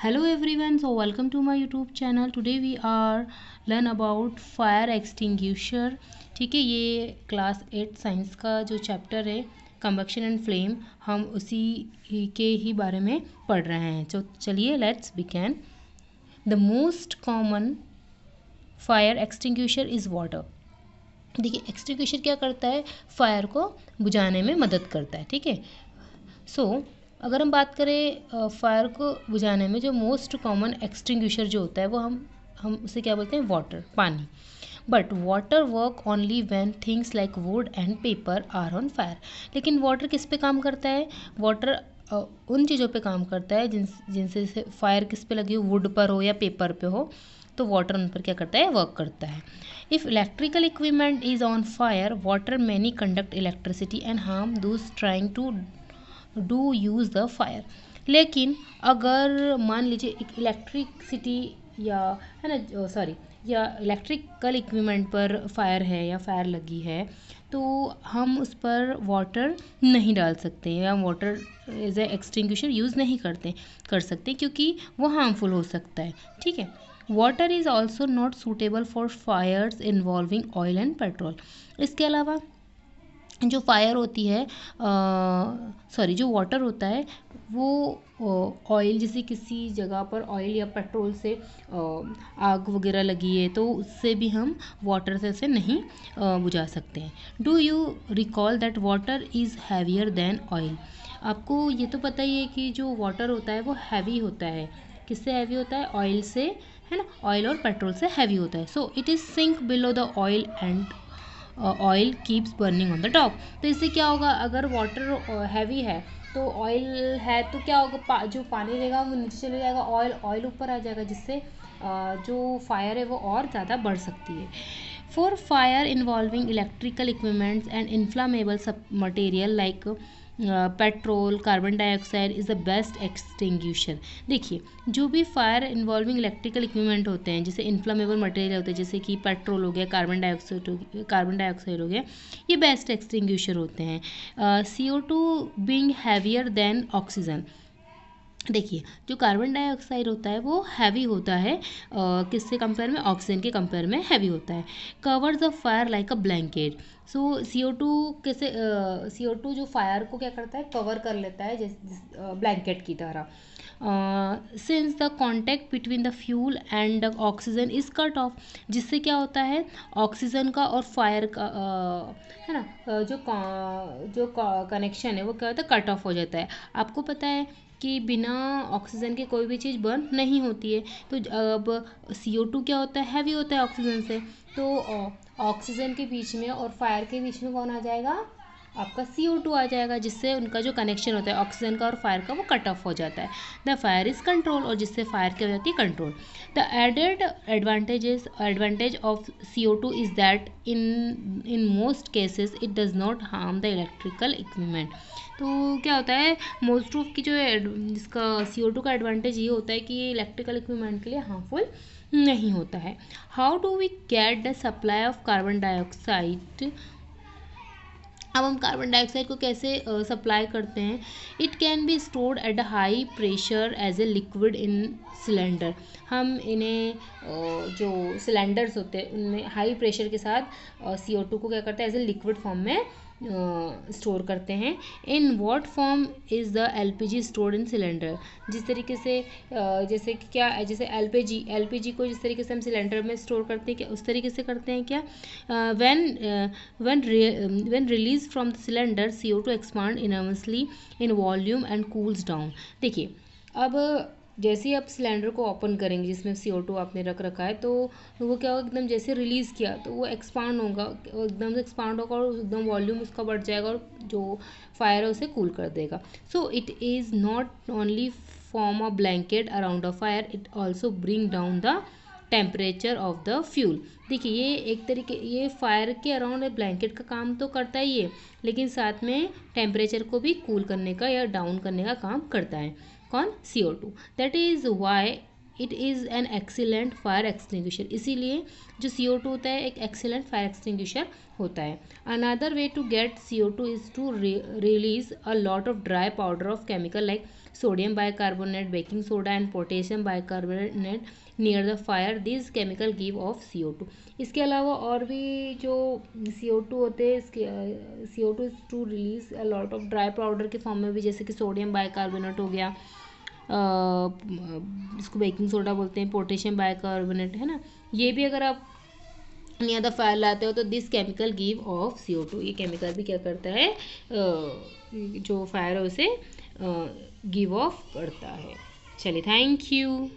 Hello everyone, so welcome to my YouTube channel. Today we are learn about fire extinguisher. ठीक है, ये class 8 science का जो chapter है कंबक्शन एंड फ्लेम, हम उसी के ही बारे में पढ़ रहे हैं. तो चलिए let's begin. The most common fire extinguisher is water. देखिए एक्सटिंग्विशर क्या करता है, फायर को बुझाने में मदद करता है. ठीक है, सो अगर हम बात करें फायर को बुझाने में जो मोस्ट कॉमन एक्सटिंग्विशर जो होता है वो हम उसे क्या बोलते हैं, वाटर, पानी. But water work only when things like wood and paper are on fire. लेकिन वाटर किस पे काम करता है, वाटर उन चीज़ों पे काम करता है जिनसे फायर किस पे लगी हो, वुड पर हो या पेपर पे हो, तो वाटर उन पर क्या करता है, वर्क करता है. If electrical equipment is on fire, water many conduct electricity and harm those trying to do use the fire. लेकिन अगर मान लीजिए एक इलेक्ट्रिसिटी या है ना सॉरी या इलेक्ट्रिकल इक्विपमेंट पर फायर है या फायर लगी है, तो हम उस पर वाटर नहीं डाल सकते या water as a extinguisher use नहीं कर सकते क्योंकि वो हार्मफुल हो सकता है. ठीक है, water is also not suitable for fires involving oil and petrol. इसके अलावा जो फायर होती है जो वाटर होता है वो ऑयल, जैसे किसी जगह पर ऑयल या पेट्रोल से आग वगैरह लगी है तो उससे भी हम वाटर से नहीं बुझा सकते हैं. Do you recall that water is heavier than oil. आपको ये तो पता ही है कि जो वाटर होता है वो हैवी होता है. किससे हैवी होता है, ऑयल से, है ना, ऑयल और पेट्रोल से हैवी होता है. So it is sink below the oil and oil keeps burning on the top. तो इससे क्या होगा, अगर वाटर हैवी है तो ऑयल है तो क्या होगा, जो पानी रहेगा वो नीचे चले जाएगा, ऑयल ऊपर आ जाएगा, जिससे जो फायर है वो और ज़्यादा बढ़ सकती है. For fire involving electrical equipments and inflammable सब material like petrol, carbon dioxide is the best extinguisher. देखिए जो भी फायर इन्वॉल्विंग इलेक्ट्रिकल इक्विपमेंट होते हैं, जैसे इन्फ्लामेबल मटेरियल होते हैं, जैसे कि पेट्रोल हो गया, कार्बन डाइऑक्साइड हो गया, ये बेस्ट एक्सटिंग्विशर होते हैं. CO2 being heavier than oxygen. देखिए जो कार्बन डाइऑक्साइड होता है वो हैवी होता है, किससे कंपेयर में, ऑक्सीजन के कंपेयर में हैवी होता है. Covers the fire like a blanket. So CO2 कैसे, CO2 जो फायर को क्या करता है, कवर कर लेता है जैसे ब्लैंकेट की तरह. Since the contact between the fuel and the oxygen is cut off. जिससे क्या होता है, ऑक्सीजन का और फायर का है ना, जो कनेक्शन है वो क्या होता है, कट ऑफ हो जाता है. आपको पता है कि बिना ऑक्सीजन के कोई भी चीज़ बर्न नहीं होती है. तो अब CO2 क्या होता है, हैवी होता है ऑक्सीजन से, तो ऑक्सीजन के बीच में और फायर के बीच में कौन आ जाएगा, आपका CO2 आ जाएगा, जिससे उनका जो कनेक्शन होता है ऑक्सीजन का और फायर का वो कट ऑफ हो जाता है. द फायर इज़ कंट्रोल, और जिससे फायर क्या हो जाती है, control. The added advantage of CO2 is that in most cases it does not harm the electrical equipment. तो क्या होता है, मोस्ट ऑफ की जो जिसका CO2 का एडवांटेज ये होता है कि ये इलेक्ट्रिकल इक्विपमेंट के लिए हार्मफुल नहीं होता है. How do we get the supply of carbon dioxide. अब हम कार्बन डाइऑक्साइड को कैसे सप्लाई करते हैं. It can be stored at a high pressure as a liquid in cylinder. हम इन्हें जो सिलेंडर्स होते हैं उनमें हाई प्रेशर के साथ CO2 को क्या करते हैं, एज ए लिक्विड फॉर्म में स्टोर करते हैं. In what form is the LPG stored in cylinder. जिस तरीके से जैसे कि क्या, जैसे LPG को जिस तरीके से हम सिलेंडर में स्टोर करते हैं, क्या उस तरीके से करते हैं क्या. when released from the cylinder, CO2 expand enormously in volume and cools down. देखिए अब जैसे ही आप सिलेंडर को ओपन करेंगे जिसमें CO2 आपने रख रखा है, तो वो क्या होगा, एकदम जैसे रिलीज़ किया तो वो एक्सपांड होगा, एकदम से एक्सपांड होगा और एकदम वॉल्यूम उसका बढ़ जाएगा और जो फायर है उसे कूल कर देगा. सो it is not only form a blanket around a fire, it also bring down the temperature of the fuel. देखिए ये एक तरीके, ये फायर के अराउंड ब्लैंकेट का काम तो करता ही है, लेकिन साथ में टेम्परेचर को भी कूल करने का या डाउन करने का काम करता है. कौन, CO2. That is why it is an excellent fire extinguisher, इसीलिए जो CO2 होता है एक एक्सीलेंट फायर एक्सटिंग्विशर होता है. Another way to get CO2 is to release a lot of dry powder of chemical like sodium bicarbonate, baking soda and potassium bicarbonate near the fire. This chemical give off CO2. इसके अलावा और भी जो CO2 होते हैं, इसके CO2 is to release a lot of dry powder के form में भी, जैसे कि सोडियम बाइकार्बोनेट हो गया, इसको बेकिंग सोडा बोलते हैं, पोटेशियम बाइकार्बोनेट, है ना. ये भी अगर आप नियर द फायर लाते हो तो this chemical give off CO2. ये केमिकल भी क्या करता है, जो फायर है उसे गिव ऑफ करता है. चलिए, थैंक यू.